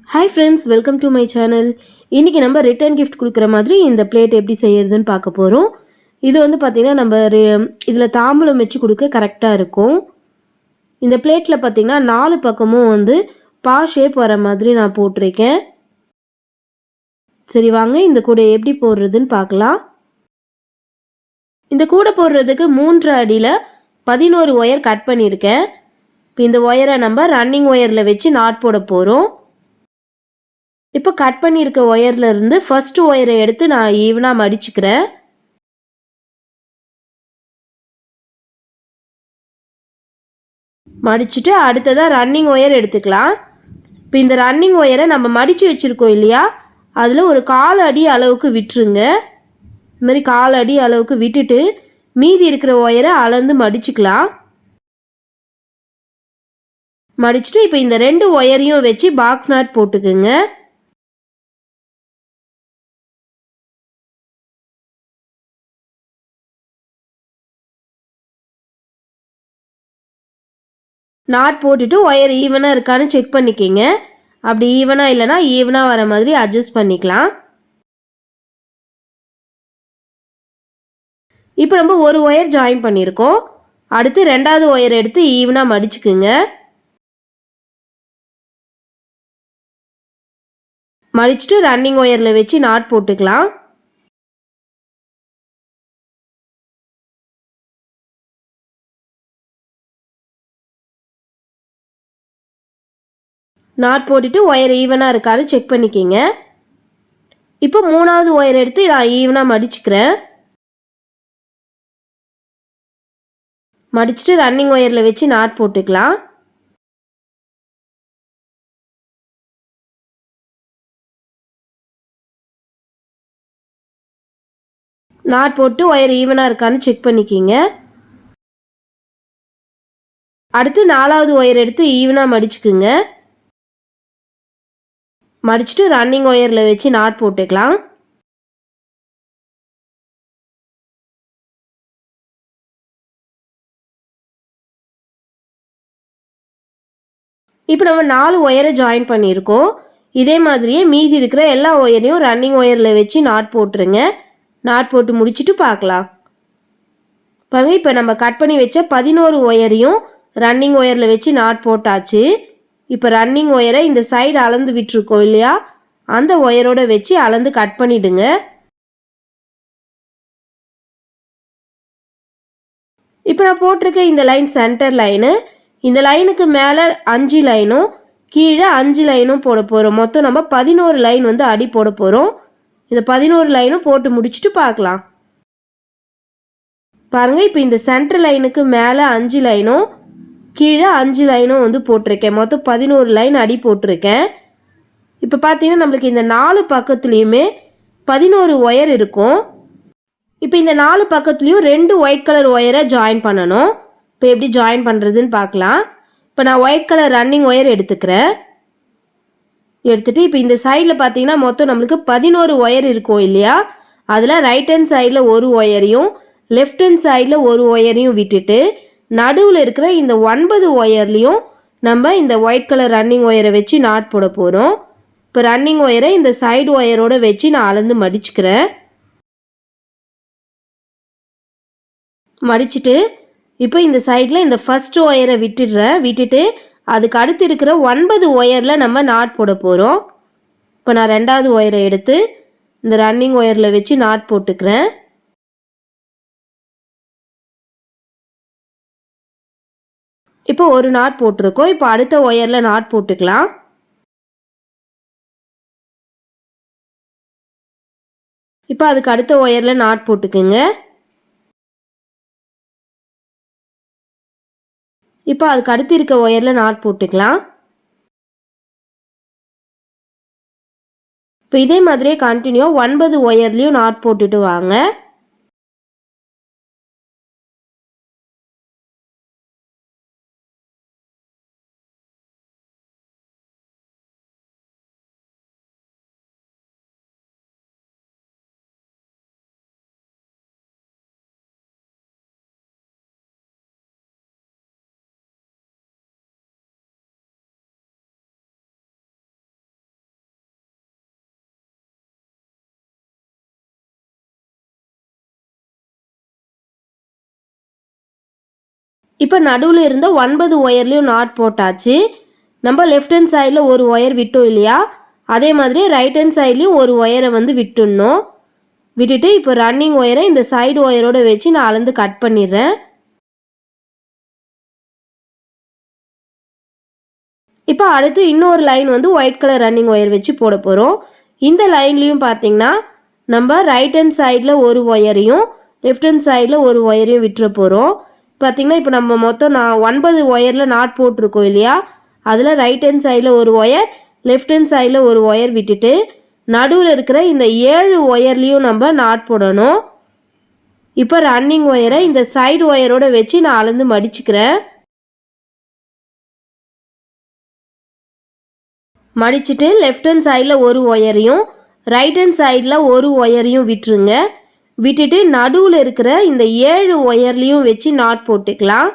Hi friends, welcome to my channel. இன்னைக்கு நம்ம return gift கொடுக்குற மாதிரி இந்த பிளேட் எப்படி செய்யறதுன்னு பார்க்க போறோம். இது வந்து பாத்தீங்கன்னா நம்ம இதுல தாம்பூலம் வச்சு கொடுக்க கரெக்ட்டா இருக்கும். இந்த பிளேட்ல பாத்தீங்கன்னா நாலு பக்கமும் வந்து பா ஷேப் வர மாதிரி நான் போட்டுருக்கேன். சரி வாங்க இந்த கூடை எப்படி போடுறதுன்னு பார்க்கலாம். இந்த கூடை போடுறதுக்கு 3 அடியில 11 ஒயர் கட் பண்ணியிருக்கேன். இப்போ இந்த ஒயரை நம்ம ரன்னிங் ஒயர்ல வச்சு நாட் போட போறோம். இப்போ கட் பண்ணியிருக்க ஒயர்ல இருந்து ஃபர்ஸ்ட் ஒயரை எடுத்து நான் ஈவனா மடிச்சுக்கிறேன். மடிச்சுட்டு அடுத்ததா ரன்னிங் ஒயர் எடுத்துக்கலாம். இப்போ இந்த ரன்னிங் ஒயரை நம்ம மடிச்சு வச்சிருக்கோம் இல்லையா, அதில் ஒரு 1/4 அடி அளவுக்கு விட்டுருங்க. இந்த மாதிரி 1/4 அடி அளவுக்கு விட்டுட்டு மீதி இருக்கிற ஒயரை அளந்து மடிச்சுக்கலாம். மடிச்சுட்டு இப்போ இந்த 2 ஒயரையும் வச்சு பாக்ஸ் நாட் போட்டுக்குங்க. நாட் போட்டுட்டு ஒயர் ஈவனாக இருக்கான்னு செக் பண்ணிக்கிங்க. அப்படி ஈவனாக இல்லைனா ஈவனாக வர மாதிரி அட்ஜஸ்ட் பண்ணிக்கலாம். இப்போ நம்ம ஒரு ஒயர் ஜாயின் பண்ணியிருக்கோம். அடுத்து 2வது ஒயர் எடுத்து ஈவனாக மடிச்சுக்குங்க. மடிச்சுட்டு ரன்னிங் ஒயரில் வச்சு நாட் போட்டுக்கலாம். நாட் போட்டுட்டு ஒயர் ஈவனாக இருக்கான்னு செக் பண்ணிக்கிங்க. இப்போ 3வது ஒயர் எடுத்து நான் ஈவனாக மடிச்சுக்கிறேன். மடிச்சுட்டு ரன்னிங் ஒயரில் வச்சு நாட் போட்டுக்கலாம். நாட் போட்டு ஒயர் ஈவனாக இருக்கான்னு செக் பண்ணிக்கிங்க. அடுத்து 4வது ஒயர் எடுத்து ஈவனாக மடிச்சுக்குங்க. மடிச்சுட்டு ரன்னிங் ஒயரில் வச்சு நாட் போட்டுக்கலாம். இப்போ நம்ம 4 ஒயரை ஜாயின் பண்ணியிருக்கோம். இதே மாதிரியே மீதி இருக்கிற எல்லா ஒயரையும் ரன்னிங் ஒயரில் வச்சு நாட் போட்டுருங்க. நாட் போட்டு முடிச்சுட்டு பார்க்கலாம். பாருங்க, இப்போ நம்ம கட் பண்ணி வச்ச 11 ஒயரையும் ரன்னிங் ஒயரில் வச்சு நாட் போட்டாச்சு. இப்போ ரன்னிங் ஒயரை இந்த சைடு அளந்து விட்டுருக்கோம் இல்லையா, அந்த ஒயரோட வச்சு அளந்து கட் பண்ணிடுங்க. இப்போ நான் போட்டிருக்க இந்த லைன் சென்டர் லைனு. இந்த லைனுக்கு மேலே 5 லைனும் கீழே 5 லைனும் போட போகிறோம். மொத்தம் நம்ம 11 லைன் வந்து அடி போட போகிறோம். இந்த 11 லைனும் போட்டு முடிச்சுட்டு பார்க்கலாம். பாருங்கள், இப்போ இந்த சென்டர் லைனுக்கு மேலே 5 லைனும் கீழே 5 லைனும் வந்து போட்டிருக்கேன். மொத்தம் 11 லைன் அடி போட்டிருக்கேன். இப்போ பார்த்தீங்கன்னா நம்மளுக்கு இந்த 4 பக்கத்துலேயுமே 11 ஒயர் இருக்கும். இப்போ இந்த 4 பக்கத்துலேயும் 2 ஒயிட் கலர் ஒயரை ஜாயின் பண்ணணும். இப்போ எப்படி ஜாயின் பண்ணுறதுன்னு பார்க்கலாம். இப்போ நான் ஒயிட் கலர் ரன்னிங் ஒயர் எடுத்துக்கிறேன். எடுத்துகிட்டு இப்போ இந்த சைடில் பார்த்தீங்கன்னா மொத்தம் நம்மளுக்கு 11 ஒயர் இருக்கும் இல்லையா, அதில் ரைட் ஹேண்ட் சைடில் ஒரு ஒயரையும் லெஃப்ட் ஹேண்ட் சைடில் ஒரு ஒயரையும் விட்டுட்டு நடுவில் இருக்கிற இந்த 9 ஒயர்லேயும் நம்ம இந்த ஒயிட் கலர் ரன்னிங் ஒயரை வச்சு நாட் போட போகிறோம். இப்போ ரன்னிங் ஒயரை இந்த சைடு ஒயரோடு வச்சு நான் அளந்து மடிச்சுக்கிறேன். மடிச்சுட்டு இப்போ இந்த சைடில் இந்த ஃபர்ஸ்ட் ஒயரை விட்டுட்டு அதுக்கு அடுத்து இருக்கிற 9 ஒயரில் நம்ம நாட் போட போகிறோம். இப்போ நான் 2வது ஒயரை எடுத்து இந்த ரன்னிங் ஒயரில் வச்சு நாட் போட்டுக்கிறேன். இப்போ ஒரு நாட் போட்டிருக்கோம். இப்போ அடுத்த ஒயரில் நாட் போட்டுக்கலாம். இப்போ அதுக்கு அடுத்த ஒயரில் நாட் போட்டுக்குங்க. இப்போ அதுக்கு அடுத்து இருக்க ஒயரில் நாட் போட்டுக்கலாம். இப்போ இதே மாதிரியே கண்டினியூ 9 ஒயர்லேயும் நாட் போட்டுட்டு வாங்க. இப்போ நடுவில் இருந்த 9 ஒயர்லேயும் நாட் போட்டாச்சு. நம்ம லெஃப்ட் ஹேண்ட் சைடில் ஒரு ஒயர் விட்டோம் இல்லையா, அதே மாதிரி ரைட் ஹேண்ட் சைட்லேயும் ஒரு ஒயரை வந்து விட்டுடணும். விட்டுட்டு இப்போ ரன்னிங் ஒயரை இந்த சைடு ஒயரோடு வச்சு நான் அளந்து கட் பண்ணிடுறேன். இப்போ அடுத்து இன்னொரு லைன் வந்து ஒயிட் கலர் ரன்னிங் ஒயர் வச்சு போட போகிறோம். இந்த லைன்லேயும் பார்த்தீங்கன்னா நம்ம ரைட் ஹேண்ட் சைடில் ஒரு ஒயரையும் லெஃப்ட் ஹேண்ட் சைடில் ஒரு ஒயரையும் விட்டுற போகிறோம். பார்த்தீங்கன்னா இப்போ நம்ம மொத்தம் 9 ஒயரில் நாட் போட்டிருக்கோம் இல்லையா, அதில் ரைட் ஹேண்ட் சைடில் ஒரு ஒயர் லெஃப்ட் ஹேண்ட் சைடில் ஒரு ஒயர் விட்டுட்டு நடுவில் இருக்கிற இந்த 7 ஒயர்லேயும் நம்ம நாட் போடணும். இப்போ ரன்னிங் ஒயரை இந்த சைடு ஒயரோடு வச்சு நான் அளந்து மடிச்சுக்கிறேன். மடிச்சுட்டு லெஃப்ட் ஹேண்ட் சைடில் ஒரு ஒயரையும் ரைட் ஹேண்ட் சைடில் ஒரு ஒயரையும் விட்டுருங்க. விட்டுட்டு நடுவில் இருக்கிற இந்த 7 ஒயர்லேயும் வச்சு நாட் போட்டுக்கலாம்.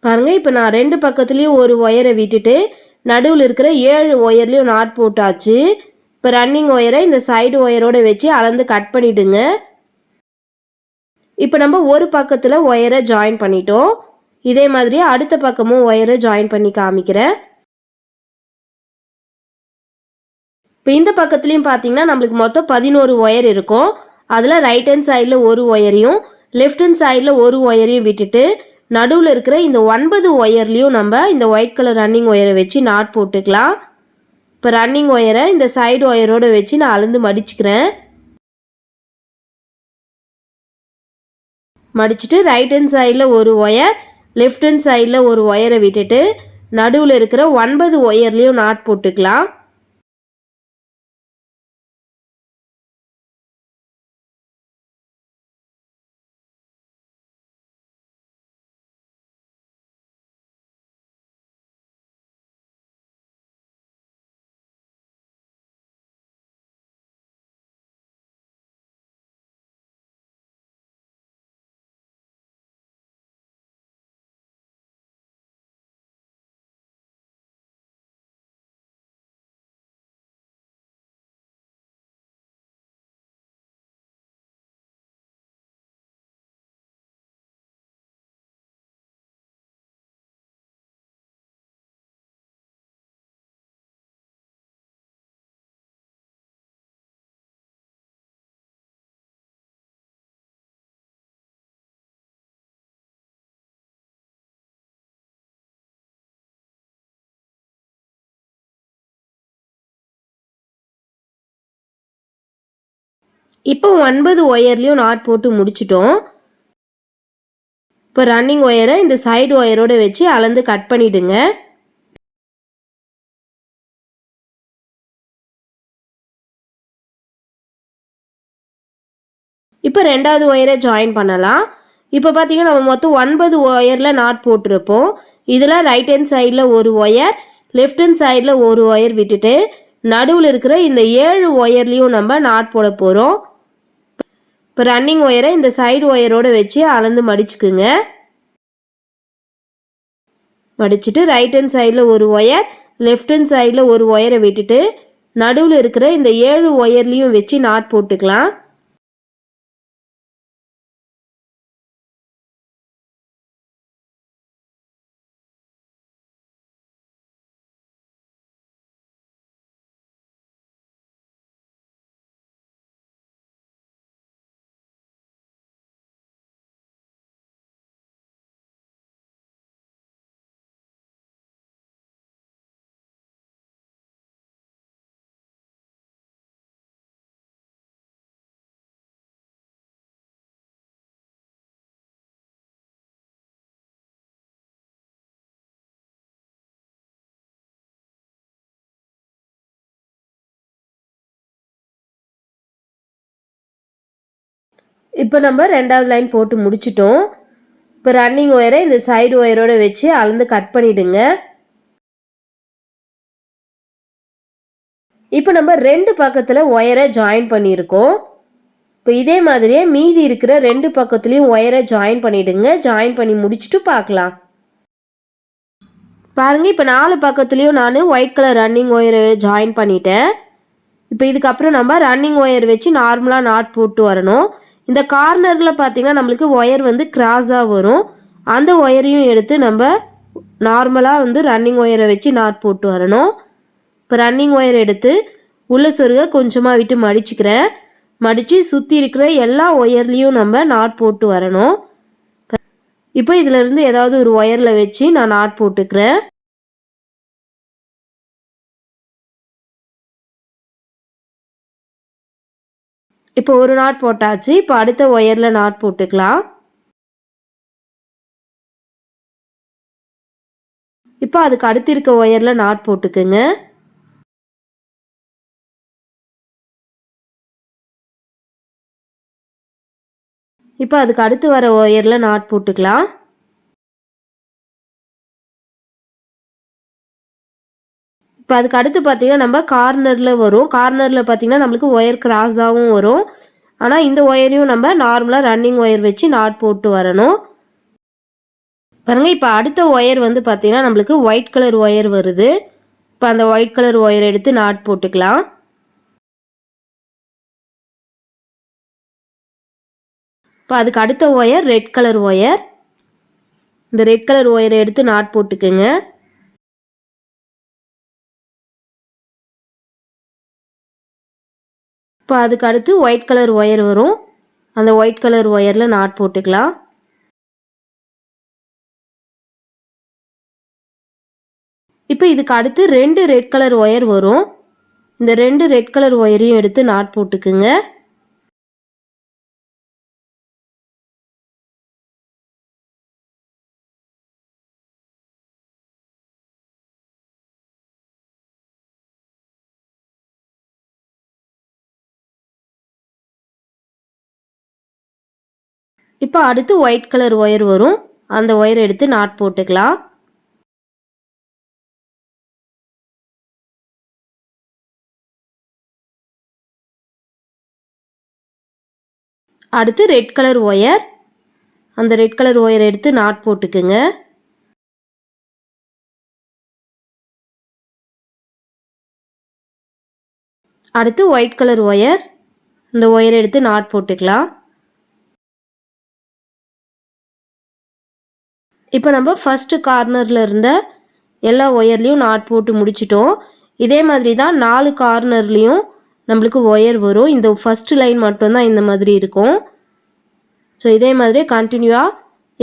பாருங்கள், இப்போ நான் 2 பக்கத்துலேயும் ஒரு ஒயரை விட்டுட்டு நடுவில் இருக்கிற 7 ஒயர்லேயும் நாட் போட்டாச்சு. இப்போ ரன்னிங் ஒயரை இந்த சைடு ஒயரோடு வச்சு அளந்து கட் பண்ணிவிடுங்க. இப்போ நம்ம ஒரு பக்கத்தில் ஒயரை ஜாயின் பண்ணிட்டோம். இதே மாதிரி அடுத்த பக்கமும் ஒயரை ஜாயின் பண்ணி காமிக்கிறேன். இப்போ இந்த பக்கத்துலேயும் பார்த்தீங்கன்னா நம்மளுக்கு மொத்தம் 11 ஒயர் இருக்கும். அதில் ரைட் ஹேண்ட் சைடில் ஒரு ஒயரையும் லெஃப்ட் ஹேண்ட் சைடில் ஒரு ஒயரையும் விட்டுட்டு நடுவில் இருக்கிற இந்த 9 ஒயர்லேயும் நம்ம இந்த ஒயிட் கலர் ரன்னிங் ஒயரை வச்சு நாட் போட்டுக்கலாம். இப்போ ரன்னிங் ஒயரை இந்த சைடு ஒயரோடு வச்சு நான் அளந்து மடிச்சுக்கிறேன். மடிச்சுட்டு ரைட் ஹேண்ட் சைடில் ஒரு ஒயர் லெஃப்ட் ஹேண்ட் சைடில் ஒரு ஒயரை விட்டுட்டு நடுவில் இருக்கிற 9 ஒயர்லேயும் நாட் போட்டுக்கலாம். இப்போ 9 ஒயர்லேயும் நாட் போட்டு முடிச்சிட்டோம். இப்போ ரன்னிங் ஒயரை இந்த சைடு ஒயரோடு வச்சு அளந்து கட் பண்ணிவிடுங்க. இப்போ ரெண்டாவது ஒயரை ஜாயின் பண்ணலாம். இப்போ பார்த்தீங்கன்னா நம்ம மொத்தம் 9 ஒயரில் நாட் போட்டிருப்போம். இதில் ரைட் ஹேண்ட் சைடில் ஒரு ஒயர் லெஃப்ட் ஹேண்ட் சைடில் ஒரு ஒயர் விட்டுட்டு நடுவில் இருக்கிற இந்த 7 ஒயர்லேயும் நம்ம நாட் போட போகிறோம். இப்போ ரன்னிங் ஒயரை இந்த சைடு ஒயரோடு வச்சு அளந்து மடிச்சுக்குங்க. மடிச்சுட்டு ரைட் ஹேண்ட் சைடில் ஒரு ஒயர் லெஃப்ட் ஹேண்ட் சைடில் ஒரு ஒயரை விட்டுட்டு நடுவில் இருக்கிற இந்த 7 ஒயர்லேயும் வச்சு நாட் போட்டுக்கலாம். இப்போ நம்ம 2வது லைன் போட்டு முடிச்சிட்டோம். இப்போ ரன்னிங் ஒயரை இந்த சைடு ஒயரோட வச்சு அளந்து கட் பண்ணிடுங்க. இப்போ நம்ம 2 பக்கத்தில் ஒயரை ஜாயின் பண்ணியிருக்கோம். இப்போ இதே மாதிரியே மீதி இருக்கிற 2 பக்கத்துலேயும் ஒயரை ஜாயின் பண்ணிடுங்க. ஜாயின் பண்ணி முடிச்சுட்டு பார்க்கலாம். பாருங்கள், இப்போ 4 பக்கத்துலேயும் நான் ஒயிட் கலர் ரன்னிங் ஒயரை ஜாயின் பண்ணிட்டேன். இப்போ இதுக்கப்புறம் நம்ம ரன்னிங் ஒயர் வச்சு நார்மலாக நாட் போட்டு வரணும். இந்த கார்னரில் பார்த்திங்கன்னா நம்மளுக்கு ஒயர் வந்து கிராஸாக வரும். அந்த ஒயரையும் எடுத்து நம்ம நார்மலாக வந்து ரன்னிங் ஒயரை வச்சு நாட் போட்டு வரணும். இப்போ ரன்னிங் ஒயர் எடுத்து உள்ளே சொருக கொஞ்சமாக விட்டு மடிச்சுக்கிறேன். மடித்து சுற்றி இருக்கிற எல்லா ஒயர்லேயும் நம்ம நாட் போட்டு வரணும். இப்போ இதிலேருந்து ஏதாவது ஒரு ஒயரில் வச்சு நான் நாட் போட்டுக்கிறேன். இப்போ ஒரு நாட் போட்டாச்சு. இப்போ அடுத்த ஒயரில் நாட் போட்டுக்கலாம். இப்போ அதுக்கு அடுத்து இருக்க ஒயரில் நாட் போட்டுக்குங்க. இப்போ அதுக்கு அடுத்து வர ஒயரில் நாட் போட்டுக்கலாம். இப்போ அதுக்கு அடுத்து பார்த்திங்கன்னா நம்ம கார்னரில் வரும். கார்னரில் பார்த்திங்கன்னா நம்மளுக்கு ஒயர் கிராஸாகவும் வரும். ஆனால் இந்த ஒயரையும் நம்ம நார்மலாக ரன்னிங் ஒயர் வச்சு நாட் போட்டு வரணும். பாருங்கள், இப்போ அடுத்த ஒயர் வந்து பார்த்திங்கன்னா நம்மளுக்கு ஒயிட் கலர் ஒயர் வருது. இப்போ அந்த ஒயிட் கலர் ஒயர் எடுத்து நாட் போட்டுக்கலாம். இப்போ அதுக்கு அடுத்த ஒயர் ரெட் கலர் ஒயர். இந்த ரெட் கலர் ஒயரை எடுத்து நாட் போட்டுக்குங்க. இப்போ அதுக்கு அடுத்து ஒயிட் கலர் ஒயர் வரும். அந்த ஒயிட் கலர் ஒயரில் நாட் போட்டுக்கலாம். இப்போ இதுக்கு அடுத்து 2 ரெட் கலர் ஒயர் வரும். இந்த 2 ரெட் கலர் ஒயரையும் எடுத்து நாட் போட்டுக்குங்க. இப்போ அடுத்து ஒயிட் கலர் ஒயர் வரும். அந்த ஒயரை எடுத்து நாட் போட்டுக்கலாம். அடுத்து ரெட் கலர் ஒயர். அந்த ரெட் கலர் ஒயரை எடுத்து நாட் போட்டுக்குங்க. அடுத்து ஒயிட் கலர் ஒயர். இந்த ஒயரை எடுத்து நாட் போட்டுக்கலாம். இப்போ நம்ம ஃபஸ்ட்டு கார்னரில் இருந்த எல்லா ஒயர்லேயும் நாட் போட்டு முடிச்சிட்டோம். இதே மாதிரி தான் 4 கார்னர்லேயும் நம்மளுக்கு ஒயர் வரும். இந்த ஃபஸ்ட்டு லைன் மட்டும்தான் இந்த மாதிரி இருக்கும். ஸோ இதே மாதிரி கண்டினியூவாக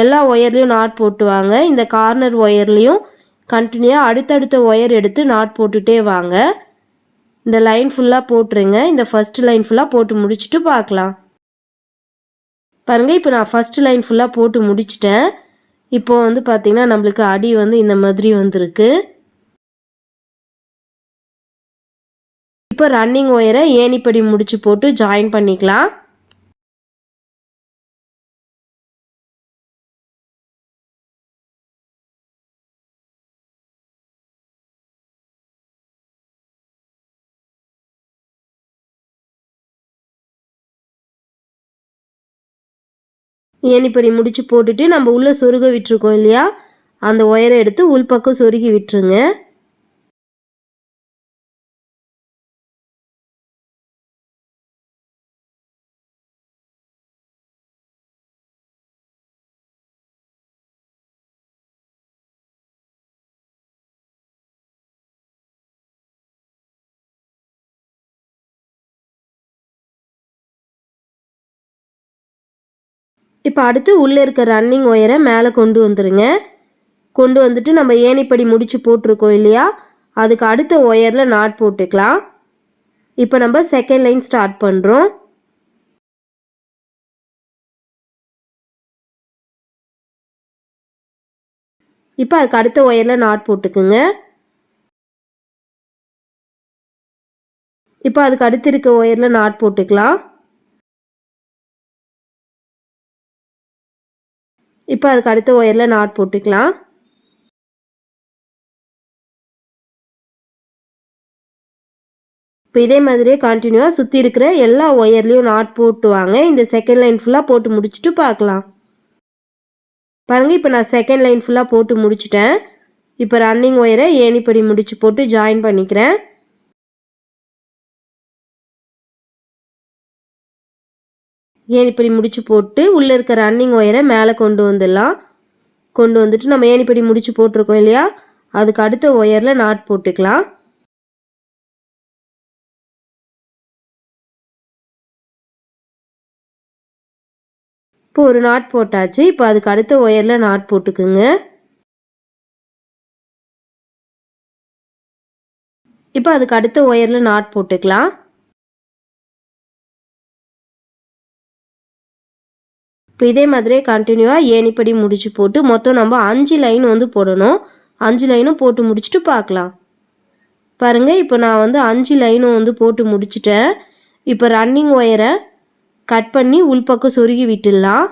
எல்லா ஒயர்லேயும் நாட் போட்டு வாங்க. இந்த கார்னர் ஒயர்லேயும் கண்டினியூவாக அடுத்தடுத்த ஒயர் எடுத்து நாட் போட்டுகிட்டே வாங்க. இந்த லைன் ஃபுல்லாக போட்டுருங்க. இந்த ஃபஸ்ட்டு லைன் ஃபுல்லாக போட்டு முடிச்சுட்டு பார்க்கலாம். பாருங்கள், இப்போ நான் ஃபஸ்ட்டு லைன் ஃபுல்லாக போட்டு முடிச்சிட்டேன். இப்போ வந்து பார்த்திங்கன்னா நம்மளுக்கு அடி வந்து இந்த மாதிரி வந்திருக்கு. இப்போ ரன்னிங் ஒயரை ஏணிப்படி முடிச்சு போட்டு ஜாயின் பண்ணிக்கலாம். ஏணிப்படி முடிச்சு போட்டுட்டு நம்ம உள்ளே சொருக விட்டுருக்கோம் இல்லையா, அந்த ஒயரை எடுத்து உள்பக்கம் சொருகி விட்டுருங்க. இப்போ அடுத்து உள்ளே இருக்க ரன்னிங் ஒயரை மேலே கொண்டு வந்துடுங்க. கொண்டு வந்துட்டு நம்ம ஏணிப்படி முடிச்சு போட்டிருக்கோம் இல்லையா, அதுக்கு அடுத்த ஒயரில் நாட் போட்டுக்கலாம். இப்போ நம்ம செகண்ட் லைன் ஸ்டார்ட் பண்ணுறோம். இப்போ அதுக்கு அடுத்த ஒயரில் நாட் போட்டுக்குங்க. இப்போ அதுக்கு அடுத்து இருக்க ஒயரில் நாட் போட்டுக்கலாம். இப்போ அதுக்கு அடுத்த ஒயரில் நாட் போட்டுக்கலாம். இப்போ இதே மாதிரியே கண்டினியூவாக சுற்றி இருக்கிற எல்லா ஒயர்லேயும் நாட் போட்டு வாங்க. இந்த செகண்ட் லைன் ஃபுல்லாக போட்டு முடிச்சுட்டு பார்க்கலாம். பாருங்கள், இப்போ நான் செகண்ட் லைன் ஃபுல்லாக போட்டு முடிச்சிட்டேன். இப்போ ரன்னிங் ஒயரை ஏணிப்படி முடிச்சு போட்டு ஜாயின் பண்ணிக்கிறேன். ஏணிப்படி முடிச்சு போட்டு உள்ளே இருக்க ரன்னிங் ஒயரை மேலே கொண்டு வந்துடலாம். கொண்டு வந்துட்டு நம்ம ஏணிப்படி முடிச்சு போட்டிருக்கோம் இல்லையா, அதுக்கு அடுத்த ஒயரில் நாட் போட்டுக்கலாம். இப்போ ஒரு நாட் போட்டாச்சு. இப்போ அதுக்கு அடுத்த ஒயரில் நாட் போட்டுக்குங்க. இப்போ அதுக்கு அடுத்த ஒயரில் நாட் போட்டுக்கலாம். இப்போ இதே மாதிரியே கண்டினியூவாக ஏணிப்படி முடிச்சு போட்டு மொத்தம் நம்ம 5 லைன் வந்து போடணும். 5 லைனும் போட்டு முடிச்சுட்டு பார்க்கலாம். பாருங்கள், இப்போ நான் வந்து 5 லைனும் வந்து போட்டு முடிச்சிட்டேன். இப்போ ரன்னிங் ஒயரை கட் பண்ணி உள்பக்கம் சொருகி விட்டுடலாம்.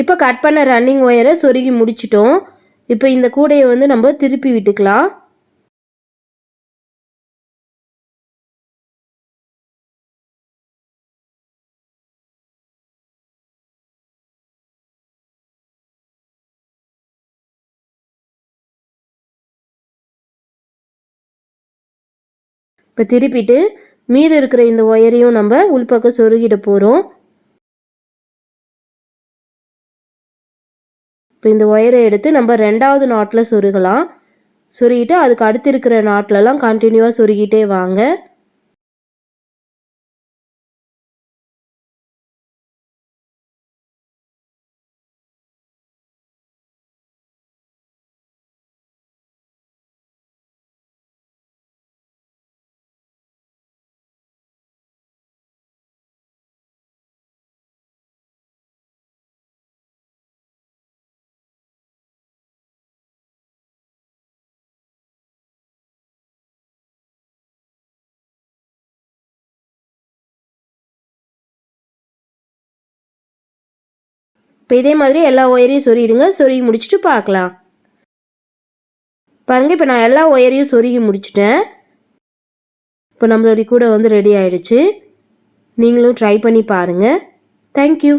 இப்போ கட் பண்ண ரன்னிங் ஒயரை சொருகி முடிச்சிட்டோம். இப்போ இந்த கூடையை வந்து நம்ம திருப்பி விட்டுக்கலாம். இப்போ திருப்பிட்டு மீதி இருக்கிற இந்த ஒயரையும் நம்ம உள்பக்கம் சொருகிட போகிறோம். இப்போ இந்த ஒயரை எடுத்து நம்ம 2வது நாட்டில் சொருகலாம். சொருகிட்டு அதுக்கு அடுத்து இருக்கிற நாட்டிலலாம் கண்டினியூவாக சொருகிட்டே வாங்க. இப்போ இதே மாதிரி எல்லா ஒயரையும் சொருகிடுங்க. சொருகி முடிச்சுட்டு பார்க்கலாம். பாருங்கள், இப்போ நான் எல்லா ஒயரையும் சொருகி முடிச்சிட்டேன். இப்போ நம்மளுடைய கூடை வந்து ரெடி ஆயிடுச்சு. நீங்களும் ட்ரை பண்ணி பாருங்கள். தேங்க்யூ.